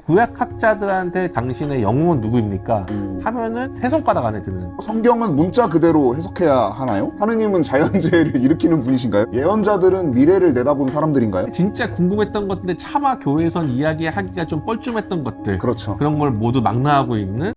구약학자들한테 당신의 영웅은 누구입니까? 하면은 세 손가락 안에 드는. 성경은 문자 그대로 해석해야 하나요? 하느님은 자연재해를 일으키는 분이신가요? 예언자들은 미래를 내다본 사람들인가요? 진짜 궁금했던 것인데 차마 교회에선 이야기하기가 좀 뻘쭘했던 것들. 그렇죠. 그런 걸 모두 망라하고 있는.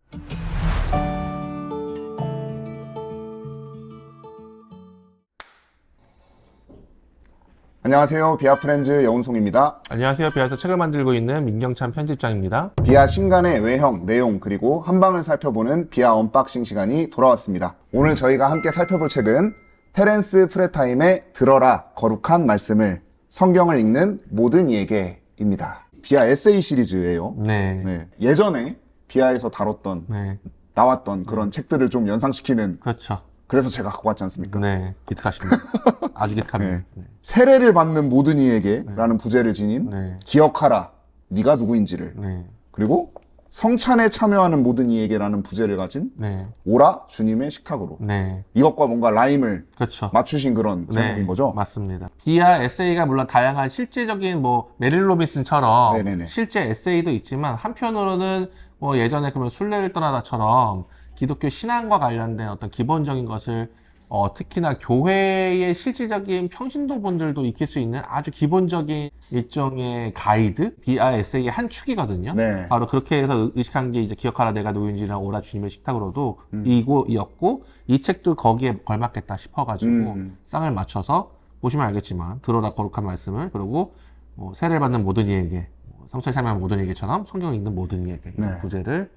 안녕하세요. 비아프렌즈 여운송입니다. 안녕하세요. 비아에서 책을 만들고 있는 민경찬 편집장입니다. 비아 신간의 외형, 내용, 그리고 한방을 살펴보는 비아 언박싱 시간이 돌아왔습니다. 오늘 저희가 함께 살펴볼 책은 테렌스 프레타임의 들어라 거룩한 말씀을, 성경을 읽는 모든 이에게입니다. 비아 에세이 시리즈예요. 네. 예전에 비아에서 다뤘던 네. 나왔던 그런 책들을 좀 연상시키는, 그렇죠. 그래서 제가 갖고 왔지 않습니까? 네. 기특하십니다. 아주 기특합니다. 네. 세례를 받는 모든 이에게 라는 부제를 지닌 네. 기억하라 네가 누구인지를, 네. 그리고 성찬에 참여하는 모든 이에게라는 부제를 가진 네. 오라 주님의 식탁으로, 네. 이것과 뭔가 라임을 그렇죠. 맞추신 그런 제목인 거죠? 맞습니다. 비아 에세이가 물론 다양한 실제적인 뭐 메릴 로빈슨처럼 네네네. 실제 에세이도 있지만, 한편으로는 뭐 예전에 그러면 순례를 떠나다처럼 기독교 신앙과 관련된 어떤 기본적인 것을 특히나 교회의 실질적인 평신도분들도 익힐 수 있는 아주 기본적인 일종의 가이드, 비아 에세이의 한 축이거든요. 네. 바로 그렇게 해서 의식한 게 이제 기억하라 내가 누구인지랑 오라 주님의 식탁으로도 이었고, 이 책도 거기에 걸맞겠다 싶어가지고 쌍을 맞춰서 보시면 알겠지만 들어라 거룩한 말씀을, 그리고 세례를 받는 모든 이에게, 성찬에 참여하는 모든 이에게처럼 성경 읽는 모든 이에게, 네. 부제를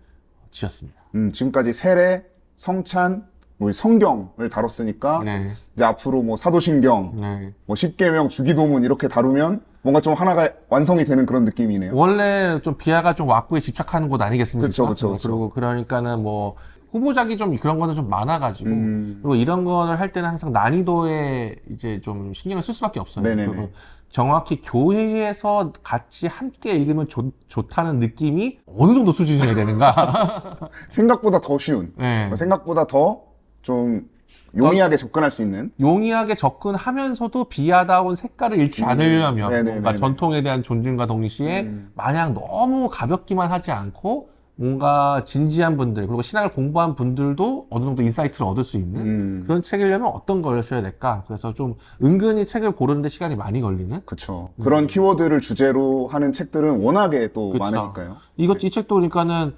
지었습니다. 지금까지 세례, 성찬, 뭐 성경을 다뤘으니까 네. 이제 앞으로 뭐 사도신경, 네. 뭐 십계명, 주기도문 이렇게 다루면 뭔가 좀 하나가 완성이 되는 그런 느낌이네요. 원래 좀 비아가 좀 왁구에 집착하는 곳 아니겠습니까? 그쵸. 그리고 그러니까는 뭐 후보작이 좀 그런 거는 좀 많아가지고, 그리고 이런 거를 할 때는 항상 난이도에 이제 좀 신경을 쓸 수밖에 없어요. 네네네. 그리고 정확히 교회에서 같이 함께 읽으면 좋다는 느낌이 어느 정도 수준이어야 되는가? 생각보다 더 쉬운, 네. 생각보다 더 좀 용이하게 접근할 수 있는. 용이하게 접근하면서도 비아다운 색깔을 잃지 않으려면 네네네네. 뭔가 전통에 대한 존중과 동시에 마냥 너무 가볍기만 하지 않고 뭔가 진지한 분들, 그리고 신학을 공부한 분들도 어느 정도 인사이트를 얻을 수 있는 그런 책이려면 어떤 걸 써야 될까? 그래서 좀 은근히 책을 고르는데 시간이 많이 걸리는. 그쵸. 그런 키워드를 주제로 하는 책들은 워낙에 또 그쵸. 많으니까요. 이 책도 그러니까는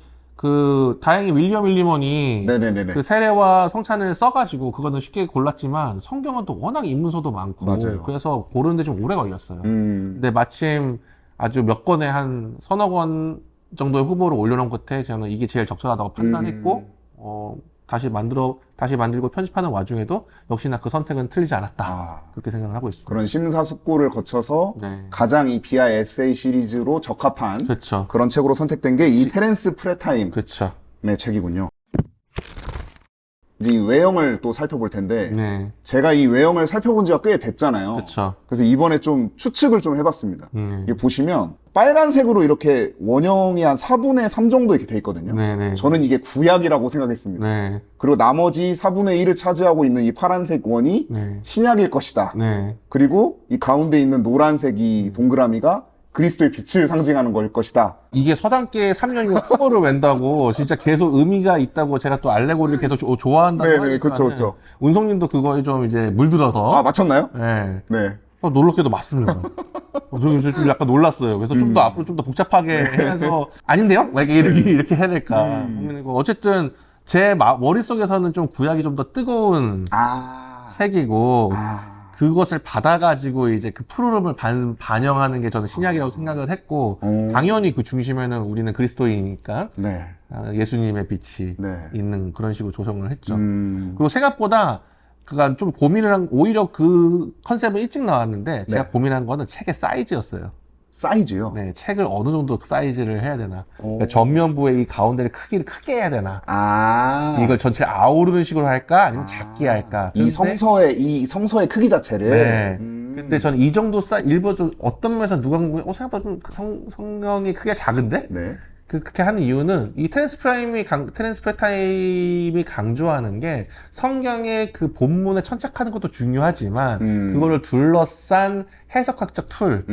다행히 윌리엄 윌리먼이 네네네네. 그 세례와 성찬을 써가지고 그거는 쉽게 골랐지만, 성경은 또 워낙 인문서도 많고, 맞아요. 그래서 고르는데 좀 오래 걸렸어요. 음. 근데 마침 아주 몇 권에 한 서너 권 정도의 후보를 올려놓은 끝에 저는 이게 제일 적절하다고 판단했고, 다시 만들고 편집하는 와중에도 역시나 그 선택은 틀리지 않았다. 그렇게 생각을 하고 있습니다. 그런 심사숙고를 거쳐서 네. 가장 이 비아 에세이 시리즈로 적합한 그렇죠. 그런 책으로 선택된 게 이 테렌스 프레타임의 그렇죠. 책이군요. 이제 이 외형을 또 살펴볼 텐데, 네. 제가 이 외형을 살펴본 지가 꽤 됐잖아요. 그렇죠. 그래서 이번에 좀 추측을 좀 해봤습니다. 이게 보시면 빨간색으로 이렇게 원형이 한 4분의 3 정도 이렇게 돼 있거든요. 네네. 저는 이게 구약이라고 생각했습니다. 네. 그리고 나머지 4분의 1을 차지하고 있는 이 파란색 원이 네. 신약일 것이다. 네. 그리고 이 가운데 있는 노란색 이 동그라미가 그리스도의 빛을 상징하는 걸 것이다. 이게 서당계 3년이고 후보를 웬다고 진짜 계속 의미가 있다고 제가 또 알레고리를 계속 좋아한다고 네네, 하니까, 그쵸. 운송님도 그거에 좀 이제 물들어서 아, 맞췄나요? 네. 네. 놀랍게도 맞습니다. 저는 좀 약간 놀랐어요. 그래서 좀 더 앞으로 좀 더 복잡하게 하면서 아닌데요? 막 이렇게 해야 될까. 그리고 어쨌든 제 머릿속에서는 좀 구약이 좀 더 뜨거운 책이고, 그것을 받아가지고 이제 그 푸르름을 반영하는 게 저는 신약이라고 생각을 했고, 당연히 그 중심에는 우리는 그리스도이니까 네. 예수님의 빛이 네. 있는 그런 식으로 조성을 했죠. 그리고 생각보다 그가 좀 고민을 한, 오히려 그 컨셉은 일찍 나왔는데 제가 네. 고민한 거는 책의 사이즈였어요. 사이즈요? 네, 책을 어느 정도 사이즈를 해야 되나. 그러니까 전면부의 이 가운데를 크기를 크게 해야 되나. 이걸 전체 아우르는 식으로 할까? 아니면 작게 할까? 이 성서의 크기 자체를. 네. 근데 저는 이 정도 일부 좀 어떤 면에서 누가 궁금해, 생각보다 좀 성경이 크기가 작은데? 네. 그렇게 하는 이유는 이 테렌스 프레타임이 강조하는 게 성경의 그 본문에 천착하는 것도 중요하지만 그거를 둘러싼 해석학적 툴,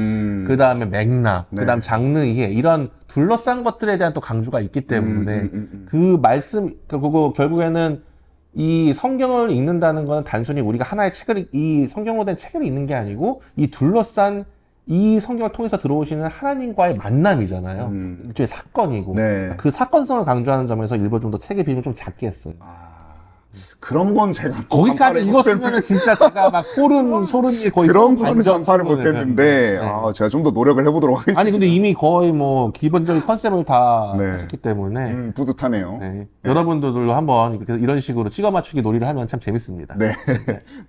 그 다음에 맥락, 네. 그 다음 장르 이해 이런 둘러싼 것들에 대한 또 강조가 있기 때문에 그 말씀 그거 결국에는 이 성경을 읽는다는 건 단순히 우리가 하나의 책을 이 성경으로 된 책을 읽는 게 아니고 이 둘러싼 이 성경을 통해서 들어오시는 하나님과의 만남이잖아요. 일종의 사건이고 네. 그 사건성을 강조하는 점에서 일부 좀 더 책의 비중을 좀 작게 했어요. 그런 건 제가 또 거기까지 간파를 읽었으면 진짜 제가 막 소름이 거의 그런 거는 반전 간파를 치고는. 못했는데 네. 제가 좀 더 노력을 해보도록 하겠습니다. 아니 근데 이미 거의 뭐 기본적인 컨셉을 다 네. 하셨기 때문에 뿌듯하네요. 네. 여러분들도 한번 이런 식으로 찍어 맞추기 놀이를 하면 참 재밌습니다. 네.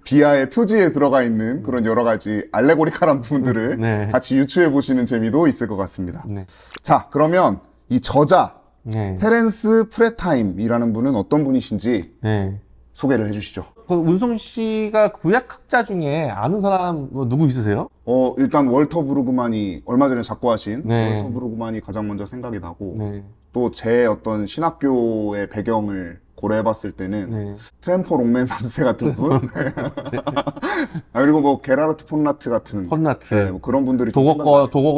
비아의 표지에 들어가 있는 그런 여러 가지 알레고리컬한 부분들을 네. 같이 유추해 보시는 재미도 있을 것 같습니다. 네. 자, 그러면 이 저자 네. 테렌스 프레타임이라는 분은 어떤 분이신지 네. 소개를 해주시죠. 그 운송 씨가 구약학자 중에 아는 사람 뭐 누구 있으세요? 일단 월터 브루그만이 얼마 전에 작고하신 네. 월터 브루그만이 가장 먼저 생각이 나고 네. 또 제 어떤 신학교의 배경을 고려해봤을 때는 네. 트램포 롱맨 3세 같은 분 그리고 뭐 게라르트 폰라트 같은 폰라트. 네, 뭐 그런 분들이 좀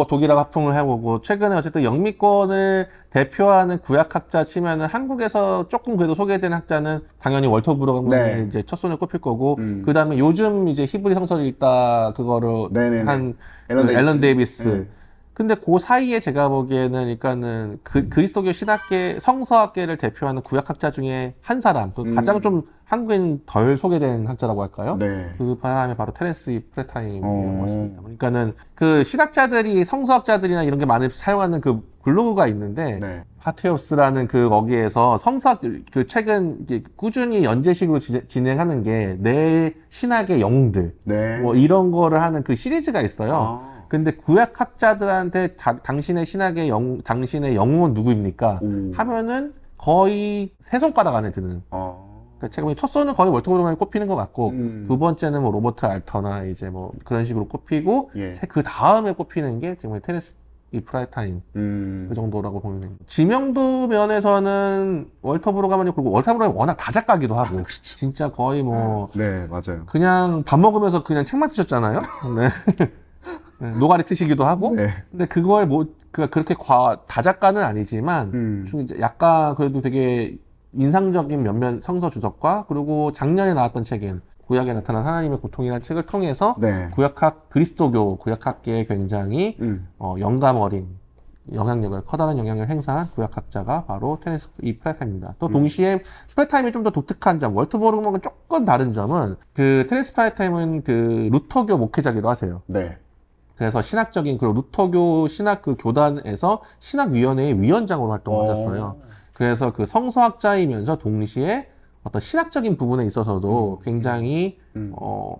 독일학 학풍을 해보고 최근에 어쨌든 영미권을 대표하는 구약학자 치면은 한국에서 조금 그래도 소개된 학자는 당연히 월터 브루그만이 네. 이제 첫 손에 꼽힐 거고 그 다음에 요즘 이제 히브리 성서를 읽다 그거를 네네네. 한 앨런 데이비스. 데이비스. 근데 그 사이에 제가 보기에는 그러니까는 그리스도교 신학계 성서학계를 대표하는 구약학자 중에 한 사람, 가장 좀 한국에는 덜 소개된 학자라고 할까요? 네. 그 사람이 바로 테렌스 프레타임이라고 하십니다. 그러니까는 그 신학자들이 성서학자들이나 이런 게 많이 사용하는 그 블로그가 있는데 네. 파테오스라는 그 거기에서 성서학 그 책은 이제 꾸준히 연재식으로 진행하는 게 내 신학의 영웅들 네. 뭐 이런 거를 하는 그 시리즈가 있어요. 근데 구약학자들한테 당신의 신학의 당신의 영웅은 누구입니까? 하면은 거의 세 손가락 안에 드는. 그러니까 제가 보기엔 첫 손은 거의 월터 브루그만이 꼽히는 것 같고 두 번째는 뭐 로버트 알터나 이제 뭐 그런 식으로 꼽히고 예. 그 다음에 꼽히는 게 정말 테렌스 프레타임 그 정도라고 보면 됩니다. 지명도 면에서는 월터 브루그만이 그리고 월터 브루그만이 워낙 다작가기도 하고 그렇죠. 진짜 거의 뭐 네, 맞아요. 그냥 밥 먹으면서 그냥 책만 쓰셨잖아요. 네. 네, 노가리 트시기도 하고. 네. 근데 그거에 뭐 그렇게 다작가는 아니지만 좀 이제 약간 그래도 되게 인상적인 몇몇 성서 주석과 그리고 작년에 나왔던 책인 구약에 나타난 하나님의 고통이라는 책을 통해서 네. 그리스도교 구약학계에 굉장히 영감 어린 커다란 영향력을 행사한 구약학자가 바로 테렌스 프레타임입니다. 또 동시에 프레타임이 좀 더 독특한 점, 월터 브루그만과 조금 다른 점은 그 테렌스 프레타임은 그 루터교 목회자기도 하세요. 네. 그래서 신학적인 그 루터교 신학 그 교단에서 신학위원회의 위원장으로 활동하셨어요. 그래서 그 성서학자이면서 동시에 어떤 신학적인 부분에 있어서도 굉장히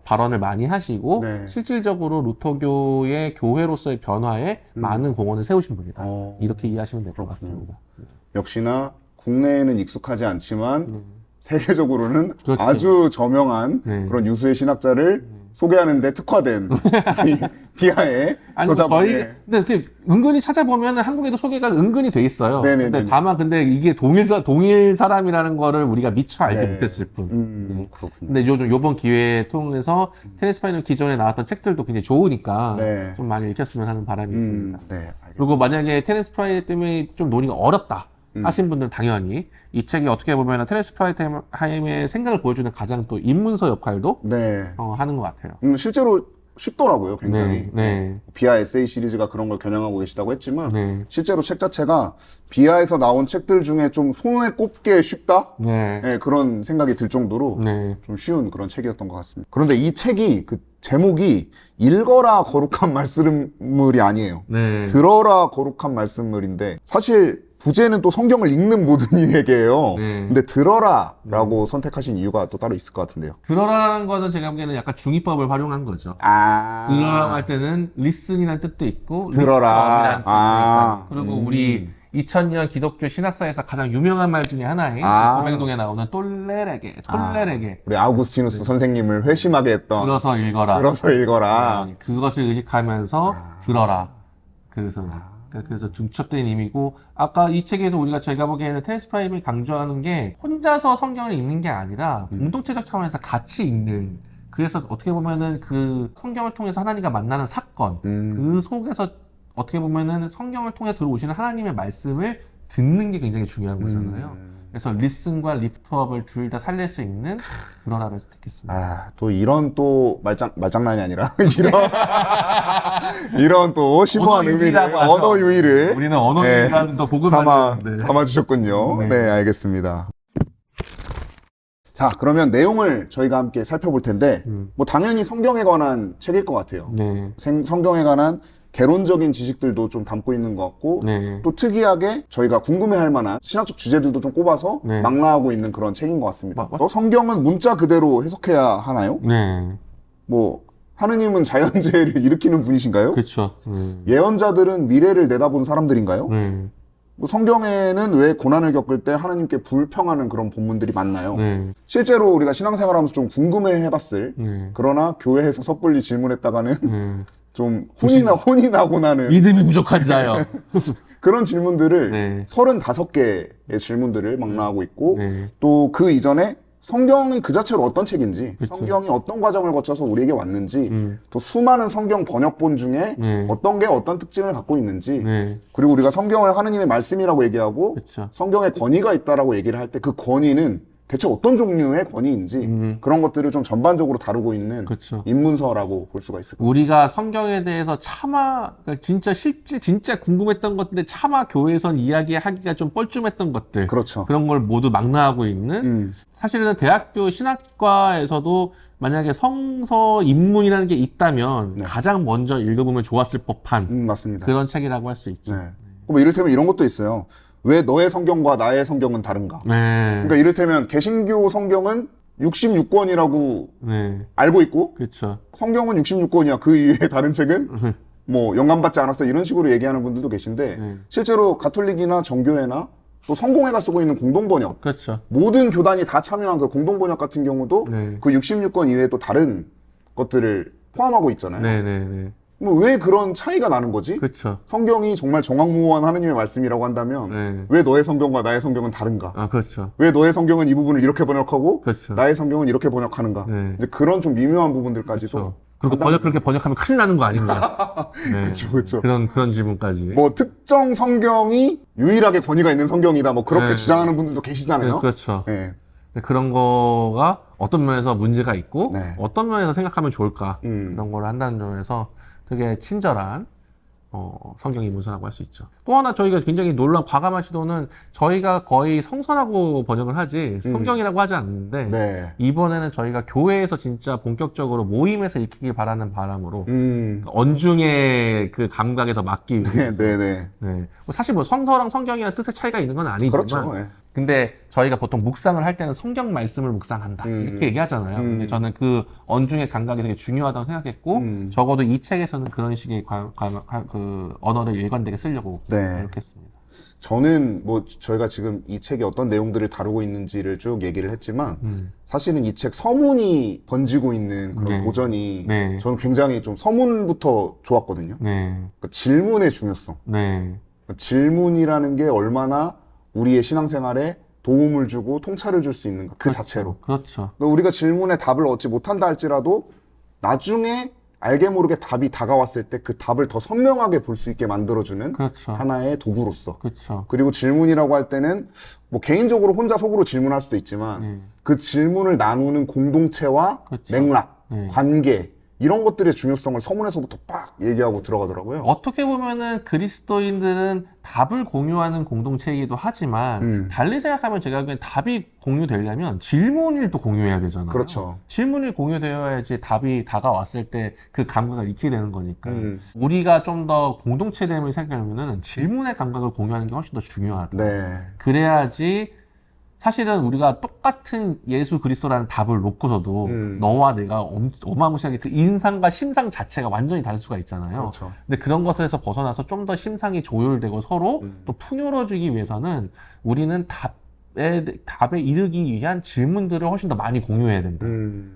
발언을 많이 하시고 네. 실질적으로 루터교의 교회로서의 변화에 많은 공헌을 세우신 분이다. 이렇게 이해하시면 될 것 그렇군요. 같습니다. 역시나 국내에는 익숙하지 않지만 세계적으로는 그렇죠. 아주 저명한 네. 그런 유수의 신학자를 소개하는데 특화된 비하의 아니, 저자분의 근데 이렇게 은근히 찾아보면 한국에도 소개가 은근히 돼 있어요. 네네네. 근데 다만 근데 이게 동일 사람이라는 거를 우리가 미처 알지 네. 못했을 뿐. 그렇군요. 근데 요번 기회에 통해서 테렌스 프레타임 기존에 나왔던 책들도 굉장히 좋으니까 네. 좀 많이 읽혔으면 하는 바람이 있습니다. 네, 알겠습니다. 그리고 만약에 테렌스 프레타임이 좀 논의가 어렵다 하신 분들은 당연히 이 책이 어떻게 보면 테렌스 프레타임의 생각을 보여주는 가장 또 입문서 역할도 네. 하는 것 같아요. 실제로 쉽더라고요, 굉장히. 네. 비하 에세이 시리즈가 그런 걸 겨냥하고 계시다고 했지만 네. 실제로 책 자체가 비하에서 나온 책들 중에 좀 손에 꼽게 쉽다? 네. 네, 그런 생각이 들 정도로 네. 좀 쉬운 그런 책이었던 것 같습니다. 그런데 이 책이 그 제목이 읽어라 거룩한 말씀물이 아니에요. 네. 들어라 거룩한 말씀물인데 사실 부제는 또 성경을 읽는 모든 이에게요. 네. 근데 들어라라고 선택하신 이유가 또 따로 있을 것 같은데요. 들어라는 거는 제가 보기에는 약간 중의법을 활용한 거죠. 들어라고 할 때는 listen이라는 뜻도 있고 들어라. listen이라는 뜻도 있고 그리고 우리 2000년 기독교 신학사에서 가장 유명한 말 중에 하나인 고백동에 나오는 똘레레게 우리 아우구스티누스 선생님을 회심하게 했던 들어서 읽어라. 들어서 읽어라. 그것을 의식하면서 들어라. 그래서 그래서 중첩된 의미고 아까 이 책에서 제가 보기에는 테렌스 프라임이 강조하는 게 혼자서 성경을 읽는 게 아니라 공동체적 차원에서 같이 읽는 그래서 어떻게 보면은 그 성경을 통해서 하나님과 만나는 사건 그 속에서 어떻게 보면은 성경을 통해 들어오시는 하나님의 말씀을 듣는 게 굉장히 중요한 거잖아요. 그래서 리슨과 리프트업을 둘 다 살릴 수 있는 드러라를 선택했습니다. 또 이런 또 말장난이 아니라 이런 또 심오한 의미를 언어 유희를 우리는 언어 유희라는 더 복음을 담아주셨군요. 네, 알겠습니다. 자, 그러면 내용을 저희가 함께 살펴볼 텐데 뭐 당연히 성경에 관한 책일 것 같아요. 네. 성경에 관한 개론적인 지식들도 좀 담고 있는 것 같고 네. 또 특이하게 저희가 궁금해할 만한 신학적 주제들도 좀 꼽아서 네. 망라하고 있는 그런 책인 것 같습니다. 또 성경은 문자 그대로 해석해야 하나요? 네. 뭐 하느님은 자연재해를 일으키는 분이신가요? 그렇죠. 예언자들은 미래를 내다본 사람들인가요? 뭐 성경에는 왜 고난을 겪을 때 하나님께 불평하는 그런 본문들이 많나요? 실제로 우리가 신앙생활하면서 좀 궁금해해봤을 그러나 교회에서 섣불리 질문했다가는 좀 혼이 나고 나는 믿음이 부족한 자요. 그런 질문들을 35개의 질문들을 망라하고 있고 네. 또 그 이전에 성경이 그 자체로 어떤 책인지 그쵸. 성경이 어떤 과정을 거쳐서 우리에게 왔는지 또 수많은 성경 번역본 중에 어떤 게 어떤 특징을 갖고 있는지 그리고 우리가 성경을 하느님의 말씀이라고 얘기하고 그쵸. 성경에 권위가 있다라고 얘기를 할 때 그 권위는 대체 어떤 종류의 권위인지 그런 것들을 좀 전반적으로 다루고 있는 그쵸. 입문서라고 볼 수가 있을 것 같아요. 우리가 성경에 대해서 차마 진짜 궁금했던 것인데 차마 교회에선 이야기하기가 좀 뻘쭘했던 것들 그렇죠. 그런 걸 모두 망라하고 있는 사실은 대학교 신학과에서도 만약에 성서 입문이라는 게 있다면 가장 먼저 읽어보면 좋았을 법한 맞습니다. 그런 책이라고 할 수 있죠. 뭐 이를테면 이런 것도 있어요. 왜 너의 성경과 나의 성경은 다른가? 그러니까 이를테면 개신교 성경은 66권이라고 알고 있고 그렇죠. 성경은 66권이야. 그 이외에 다른 책은 뭐 영감받지 않았어. 이런 식으로 얘기하는 분들도 계신데 실제로 가톨릭이나 정교회나 또 성공회가 쓰고 있는 공동번역 그렇죠. 모든 교단이 다 참여한 그 공동번역 같은 경우도 그 66권 이외에 또 다른 것들을 포함하고 있잖아요. 뭐 왜 그런 차이가 나는 거지? 그렇죠. 성경이 정말 정확무호한 하느님의 말씀이라고 한다면 왜 너의 성경과 나의 성경은 다른가? 그렇죠. 왜 너의 성경은 이 부분을 이렇게 번역하고 그렇죠. 나의 성경은 이렇게 번역하는가? 이제 그런 좀 미묘한 부분들까지도 그렇죠. 그리고 그렇게 번역하면 큰일 나는 거 아닌가? 그렇죠. 그런 질문까지. 뭐 특정 성경이 유일하게 권위가 있는 성경이다. 뭐 그렇게 주장하는 분들도 계시잖아요. 그렇죠. 그런 거가 어떤 면에서 문제가 있고 어떤 면에서 생각하면 좋을까 그런 걸 한다는 점에서 되게 친절한 성경 입문서라고 할 수 있죠. 또 하나 저희가 굉장히 놀라운 과감한 시도는 저희가 거의 성서라고 번역을 하지 성경이라고 하지 않는데 이번에는 저희가 교회에서 진짜 본격적으로 모임에서 읽히길 바라는 바람으로 언중의 그 감각에 더 맞기 위해서 사실 뭐 성서랑 성경이랑 뜻의 차이가 있는 건 아니지만 그렇죠. 근데 저희가 보통 묵상을 할 때는 성경 말씀을 묵상한다 이렇게 얘기하잖아요. 근데 저는 그 언중의 감각이 되게 중요하다고 생각했고 적어도 이 책에서는 그런 식의 그 언어를 일관되게 쓰려고 노력했습니다. 저는 뭐 저희가 지금 이 책이 어떤 내용들을 다루고 있는지를 쭉 얘기를 했지만 사실은 이 책 서문이 번지고 있는 그런 고전이 저는 굉장히 좀 서문부터 좋았거든요. 그러니까 질문의 중요성. 그러니까 질문이라는 게 얼마나 우리의 신앙생활에 도움을 주고 통찰을 줄 수 있는가 그 자체로. 그렇죠. 그러니까 우리가 질문에 답을 얻지 못한다 할지라도 나중에 알게 모르게 답이 다가왔을 때 그 답을 더 선명하게 볼 수 있게 만들어주는 하나의 도구로서. 그리고 질문이라고 할 때는 뭐 개인적으로 혼자 속으로 질문할 수도 있지만 그 질문을 나누는 공동체와 맥락, 관계 이런 것들의 중요성을 서문에서부터 빡 얘기하고 들어가더라고요. 어떻게 보면은 그리스도인들은 답을 공유하는 공동체이기도 하지만 달리 생각하면 제가 보기엔 답이 공유되려면 질문을 또 공유해야 되잖아요. 그렇죠. 질문이 공유되어야지 답이 다가왔을 때 그 감각을 익히게 되는 거니까 우리가 좀 더 공동체됨을 생각하려면 질문의 감각을 공유하는 게 훨씬 더 중요하다. 그래야지 사실은 우리가 똑같은 예수 그리스도라는 답을 놓고서도 너와 내가 어마무시하게 그 인상과 심상 자체가 완전히 다를 수가 있잖아요. 근데 그런 것에서 벗어나서 좀 더 심상이 조율되고 서로 또 풍요로워지기 위해서는 우리는 답에 이르기 위한 질문들을 훨씬 더 많이 공유해야 된다.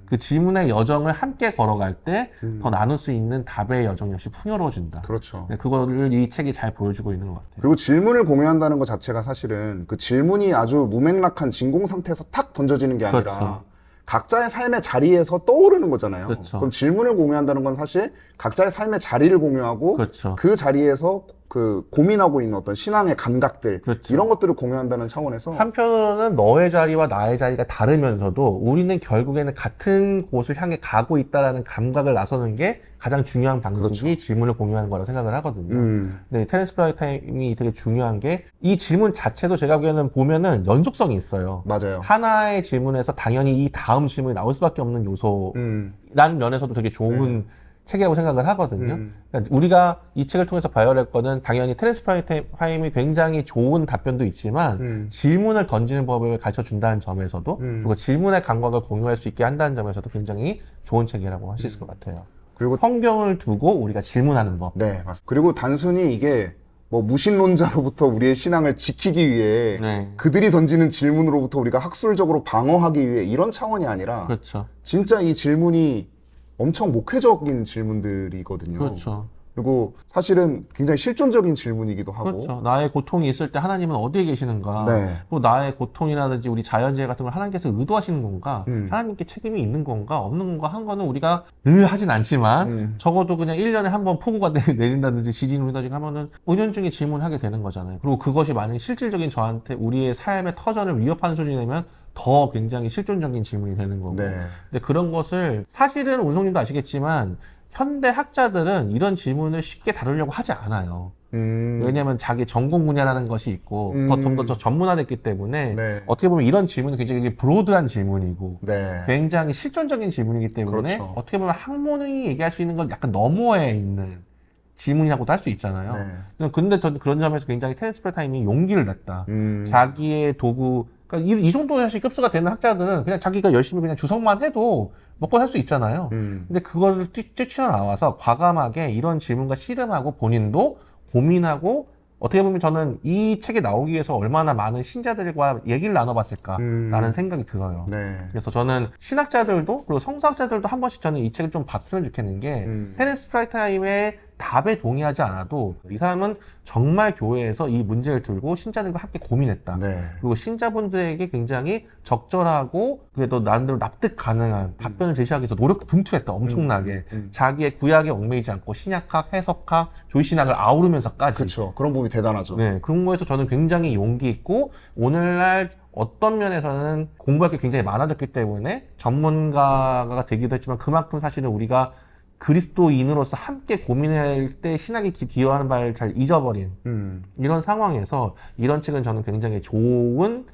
그 질문의 여정을 함께 걸어갈 때 더 나눌 수 있는 답의 여정 역시 풍요로워진다. 그렇죠. 그거를 이 책이 잘 보여주고 있는 것 같아요. 그리고 질문을 공유한다는 것 자체가 사실은 그 질문이 아주 무맥락한 진공 상태에서 탁 던져지는 게 아니라 그렇죠. 각자의 삶의 자리에서 떠오르는 거잖아요. 그렇죠. 그럼 질문을 공유한다는 건 사실 각자의 삶의 자리를 공유하고 그렇죠. 그 자리에서 그 고민하고 있는 어떤 신앙의 감각들 그렇죠. 이런 것들을 공유한다는 차원에서 한편으로는 너의 자리와 나의 자리가 다르면서도 우리는 결국에는 같은 곳을 향해 가고 있다라는 감각을 나서는 게 가장 중요한 방식이 그렇죠. 질문을 공유하는 거라고 생각을 하거든요. 음. 근데 테렌스 프라이타임이 되게 중요한 게 이 질문 자체도 제가 보기에는 보면은 연속성이 있어요. 맞아요. 하나의 질문에서 당연히 이 다음 질문이 나올 수밖에 없는 요소라는 면에서도 되게 좋은 책이라고 생각을 하거든요. 그러니까 우리가 이 책을 통해서 봐야 할 거는 당연히 테렌스 프라이타임이 굉장히 좋은 답변도 있지만 질문을 던지는 법을 가르쳐 준다는 점에서도 그리고 질문의 감각을 공유할 수 있게 한다는 점에서도 굉장히 좋은 책이라고 할 수 있을 것 같아요. 그리고 성경을 두고 우리가 질문하는 법. 네, 맞습니다. 그리고 단순히 이게 뭐 무신론자로부터 우리의 신앙을 지키기 위해 네. 그들이 던지는 질문으로부터 우리가 학술적으로 방어하기 위해 이런 차원이 아니라 그렇죠. 진짜 이 질문이 엄청 목회적인 질문들이거든요. 그렇죠. 그리고 사실은 굉장히 실존적인 질문이기도 하고. 그렇죠. 나의 고통이 있을 때 하나님은 어디에 계시는가? 네. 또 나의 고통이라든지 우리 자연재해 같은 걸 하나님께서 의도하시는 건가? 하나님께 책임이 있는 건가? 없는 건가? 한 거는 우리가 늘 하진 않지만 적어도 그냥 1년에 한 번 폭우가 내린다든지 지진이 일어나든지 하면은 은연중에 질문하게 되는 거잖아요. 그리고 그것이 만약에 실질적인 저한테 우리의 삶의 터전을 위협하는 수준이면 더 굉장히 실존적인 질문이 되는 거고. 네. 근데 그런 것을 사실은 운송님도 아시겠지만 현대 학자들은 이런 질문을 쉽게 다루려고 하지 않아요. 왜냐하면 자기 전공 분야라는 것이 있고 좀 더 전문화됐기 때문에 네. 어떻게 보면 이런 질문은 굉장히 브로드한 질문이고 네. 굉장히 실존적인 질문이기 때문에 그렇죠. 어떻게 보면 학문이 얘기할 수 있는 건 약간 너머에 있는 질문이라고도 할 수 있잖아요. 근데 저는 그런 점에서 굉장히 테렌스 프라이타임이 용기를 냈다. 자기의 도구, 그러니까 이 정도 사실 급수가 되는 학자들은 그냥 자기가 열심히 그냥 주석만 해도 먹고 살 수 있잖아요. 근데 그거를 뛰쳐나와서 과감하게 이런 질문과 씨름하고 본인도 고민하고 어떻게 보면 저는 이 책에 나오기 위해서 얼마나 많은 신자들과 얘기를 나눠봤을까라는 생각이 들어요. 네. 그래서 저는 신학자들도 그리고 성서학자들도 한 번씩 저는 이 책을 좀 봤으면 좋겠는 게 테렌스 프라이타임의 답에 동의하지 않아도 이 사람은 정말 교회에서 이 문제를 들고 신자들과 함께 고민했다. 네. 그리고 신자분들에게 굉장히 적절하고 그래도 나름대로 납득 가능한 답변을 제시하기 위해서 분투했다. 엄청나게. 자기의 구약에 얽매이지 않고 신약학, 해석학, 조이신학을 아우르면서까지. 그렇죠. 그런 부분이 대단하죠. 네, 그런 거에서 저는 굉장히 용기 있고 오늘날 어떤 면에서는 공부할 게 굉장히 많아졌기 때문에 전문가가 되기도 했지만 그만큼 사실은 우리가 그리스도인으로서 함께 고민할 때 신학이 기여하는 바를 잘 잊어버린 이런 상황에서 이런 책은 저는 굉장히 좋은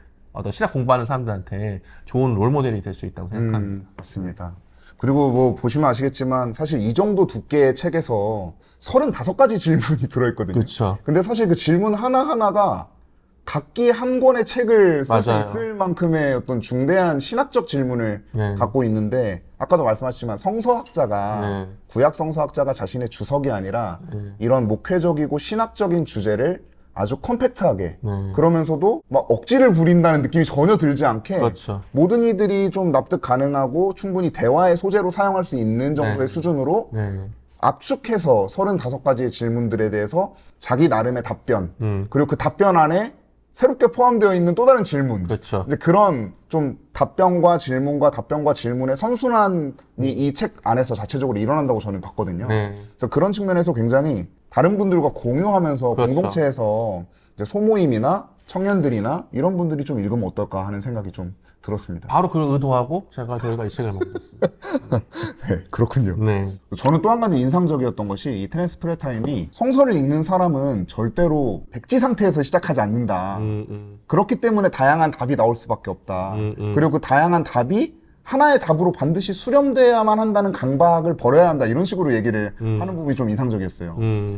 신학 공부하는 사람들한테 좋은 롤모델이 될 수 있다고 생각합니다. 맞습니다. 그리고 뭐 보시면 아시겠지만 사실 이 정도 두께의 책에서 35가지 질문이 들어있거든요. 그렇죠. 근데 사실 그 질문 하나하나가 각기 한 권의 책을 쓸 수 맞아요. 있을 만큼의 어떤 중대한 신학적 질문을 네. 갖고 있는데 아까도 말씀하셨지만 성서학자가 네. 구약 성서학자가 자신의 주석이 아니라 이런 목회적이고 신학적인 주제를 아주 컴팩트하게 그러면서도 막 억지를 부린다는 느낌이 전혀 들지 않게 그렇죠. 모든 이들이 좀 납득 가능하고 충분히 대화의 소재로 사용할 수 있는 정도의 네. 수준으로 네. 압축해서 35가지의 질문들에 대해서 자기 나름의 답변 그리고 그 답변 안에 새롭게 포함되어 있는 또 다른 질문. 그렇죠. 이제 그런 좀 답변과 질문의 선순환이 이 책 안에서 자체적으로 일어난다고 저는 봤거든요. 네. 그래서 그런 측면에서 굉장히 다른 분들과 공유하면서 그렇죠. 공동체에서 이제 소모임이나 청년들이나 이런 분들이 좀 읽으면 어떨까 하는 생각이 좀 들었습니다. 바로 그걸 의도하고 저희가 이 책을 만들었습니다. 네, 그렇군요. 네. 저는 또 한 가지 인상적이었던 것이 이 테렌스 프라이타임이 성서를 읽는 사람은 절대로 백지 상태에서 시작하지 않는다. 그렇기 때문에 다양한 답이 나올 수밖에 없다. 그리고 그 다양한 답이 하나의 답으로 반드시 수렴돼야만 한다는 강박을 버려야 한다. 이런 식으로 얘기를 하는 부분이 좀 인상적이었어요.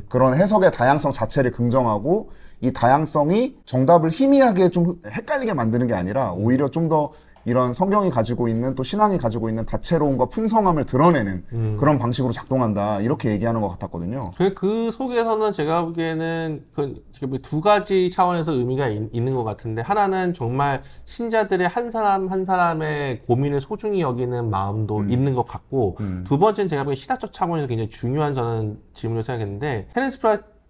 그런 해석의 다양성 자체를 긍정하고 이 다양성이 정답을 희미하게 좀 헷갈리게 만드는 게 아니라 오히려 좀 더 이런 성경이 가지고 있는 또 신앙이 가지고 있는 다채로움과 풍성함을 드러내는 그런 방식으로 작동한다 이렇게 얘기하는 것 같았거든요. 그 속에서는 제가 보기에는 지금 두 가지 차원에서 의미가 있는 것 같은데, 하나는 정말 신자들의 한 사람 한 사람의 고민을 소중히 여기는 마음도 있는 것 같고, 두 번째는 제가 보기엔 신학적 차원에서 굉장히 중요한 저는 질문을 생각했는데, 테렌스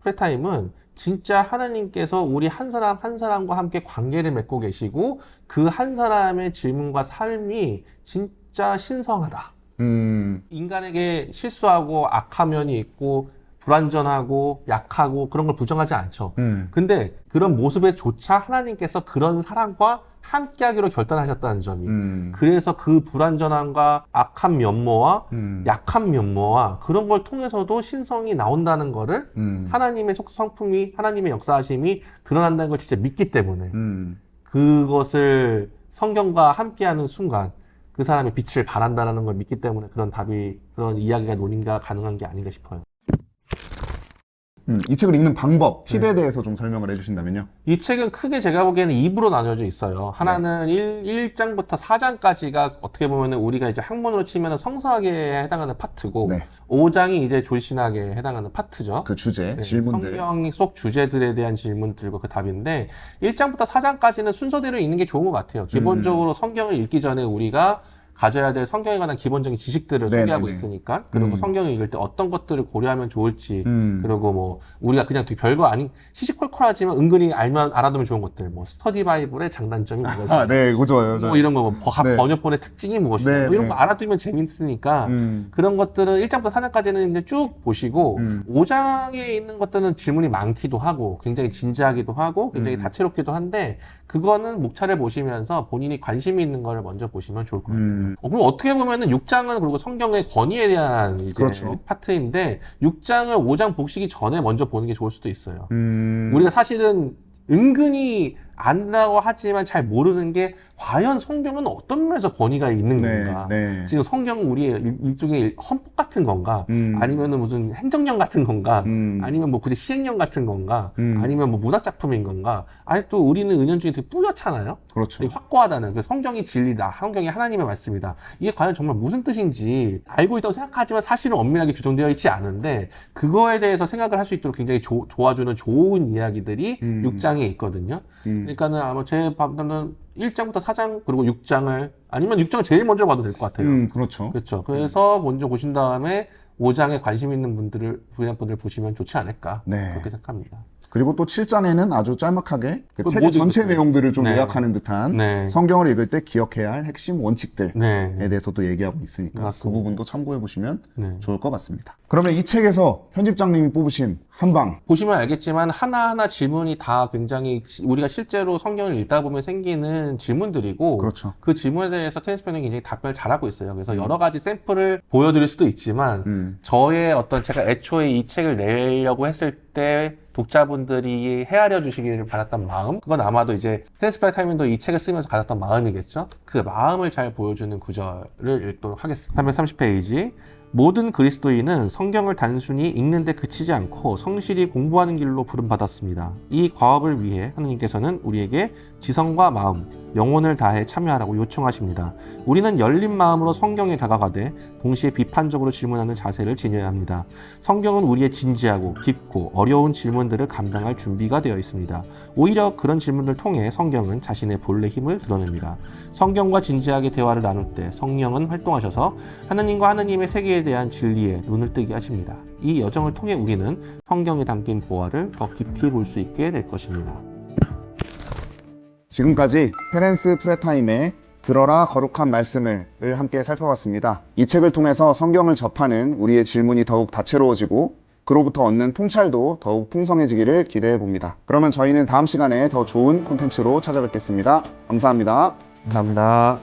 프레타임은 진짜 하나님께서 우리 한 사람 한 사람과 함께 관계를 맺고 계시고, 그 한 사람의 질문과 삶이 진짜 신성하다. 인간에게 실수하고 악한 면이 있고 불완전하고 약하고 그런 걸 부정하지 않죠. 근데 그런 모습에조차 하나님께서 그런 사람과 함께하기로 결단하셨다는 점이, 그래서 그 불완전함과 악한 면모와 약한 면모와 그런 걸 통해서도 신성이 나온다는 거를 하나님의 성품이, 하나님의 역사하심이 드러난다는 걸 진짜 믿기 때문에 그것을 성경과 함께하는 순간 그 사람의 빛을 발한다는 걸 믿기 때문에 그런 이야기가 논의가 가능한 게 아닌가 싶어요. 이 책을 읽는 방법, 팁에 대해서 좀 설명을 해주신다면요. 이 책은 크게 제가 보기에는 2부로 나뉘어져 있어요. 하나는 1장부터 4장까지가 어떻게 보면 우리가 이제 학문으로 치면 성서학에 해당하는 파트고, 5장이 이제 졸신학에 해당하는 파트죠. 그 주제, 질문들. 성경 속 주제들에 대한 질문들과 그 답인데, 1장부터 4장까지는 순서대로 읽는 게 좋은 것 같아요. 기본적으로 성경을 읽기 전에 우리가 가져야 될 성경에 관한 기본적인 지식들을 소개하고 있으니까, 그리고 성경을 읽을 때 어떤 것들을 고려하면 좋을지, 그리고 뭐 우리가 그냥 되게 별거 아닌 시시콜콜하지만 은근히 알아두면 좋은 것들, 뭐 스터디 바이블의 장단점이 무엇이냐, 네, 그거 좋아요. 뭐 이런 거, 번역본의 특징이 무엇이냐, 뭐 이런 거 알아두면 재밌으니까 그런 것들은 1장부터 4장까지는 이제 쭉 보시고, 5장에 있는 것들은 질문이 많기도 하고 굉장히 진지하기도 하고 굉장히 다채롭기도 한데, 그거는 목차를 보시면서 본인이 관심이 있는 걸 먼저 보시면 좋을 것 같아요. 그럼 어떻게 보면은 6장은 그리고 성경의 권위에 대한 이제 파트인데, 6장을 5장 보시기 전에 먼저 보는 게 좋을 수도 있어요. 우리가 사실은 은근히 안다고 하지만 잘 모르는 게, 과연 성경은 어떤 면에서 권위가 있는 건가? 지금 성경은 우리의 일종의 헌법 같은 건가? 아니면은 무슨 행정령 같은 건가? 아니면 뭐 굳이 시행령 같은 건가? 아니면 뭐 문학작품인 건가? 아직도 우리는 은연중에 되게 뿌옇잖아요? 그렇죠. 되게 확고하다는, 그 성경이 진리다, 성경이 하나님의 말씀이다, 이게 과연 정말 무슨 뜻인지 알고 있다고 생각하지만 사실은 엄밀하게 규정되어 있지 않은데, 그거에 대해서 생각을 할 수 있도록 굉장히 도와주는 좋은 이야기들이 6장에 있거든요. 그러니까는 아마 제 판단은 1장부터 4장 그리고 6장을, 아니면 6장을 제일 먼저 봐도 될 것 같아요. 그렇죠. 그래서 먼저 보신 다음에 5장에 관심 있는 분들을 보시면 좋지 않을까, 그렇게 생각합니다. 그리고 또 7장에는 아주 짤막하게 그 책 전체 내용들을 좀 요약하는 듯한 성경을 읽을 때 기억해야 할 핵심 원칙들에 대해서도 얘기하고 있으니까, 맞습니다. 그 부분도 참고해 보시면 좋을 것 같습니다. 그러면 이 책에서 편집장님이 뽑으신 한방, 보시면 알겠지만 하나하나 질문이 다 굉장히 우리가 실제로 성경을 읽다 보면 생기는 질문들이고, 그 질문에 대해서 테니스 편이 굉장히 답변을 잘하고 있어요. 그래서 여러 가지 샘플을 보여드릴 수도 있지만, 저의 제가 애초에 이 책을 내려고 했을 때 독자분들이 헤아려 주시기를 바랐던 마음, 그건 아마도 이제 테니스 타이밍도 이 책을 쓰면서 가졌던 마음이겠죠. 그 마음을 잘 보여주는 구절을 읽도록 하겠습니다. 330페이지. 모든 그리스도인은 성경을 단순히 읽는데 그치지 않고 성실히 공부하는 길로 부름받았습니다. 이 과업을 위해 하느님께서는 우리에게 지성과 마음, 영혼을 다해 참여하라고 요청하십니다. 우리는 열린 마음으로 성경에 다가가되 동시에 비판적으로 질문하는 자세를 지녀야 합니다. 성경은 우리의 진지하고 깊고 어려운 질문들을 감당할 준비가 되어 있습니다. 오히려 그런 질문을 통해 성경은 자신의 본래 힘을 드러냅니다. 성경과 진지하게 대화를 나눌 때 성령은 활동하셔서 하느님과 하느님의 세계에 대한 진리에 눈을 뜨게 하십니다. 이 여정을 통해 우리는 성경에 담긴 보화를 더 깊이 볼 수 있게 될 것입니다. 지금까지 테렌스 프레타임의 들어라 거룩한 말씀을 함께 살펴봤습니다. 이 책을 통해서 성경을 접하는 우리의 질문이 더욱 다채로워지고 그로부터 얻는 통찰도 더욱 풍성해지기를 기대해 봅니다. 그러면 저희는 다음 시간에 더 좋은 콘텐츠로 찾아뵙겠습니다. 감사합니다. 감사합니다.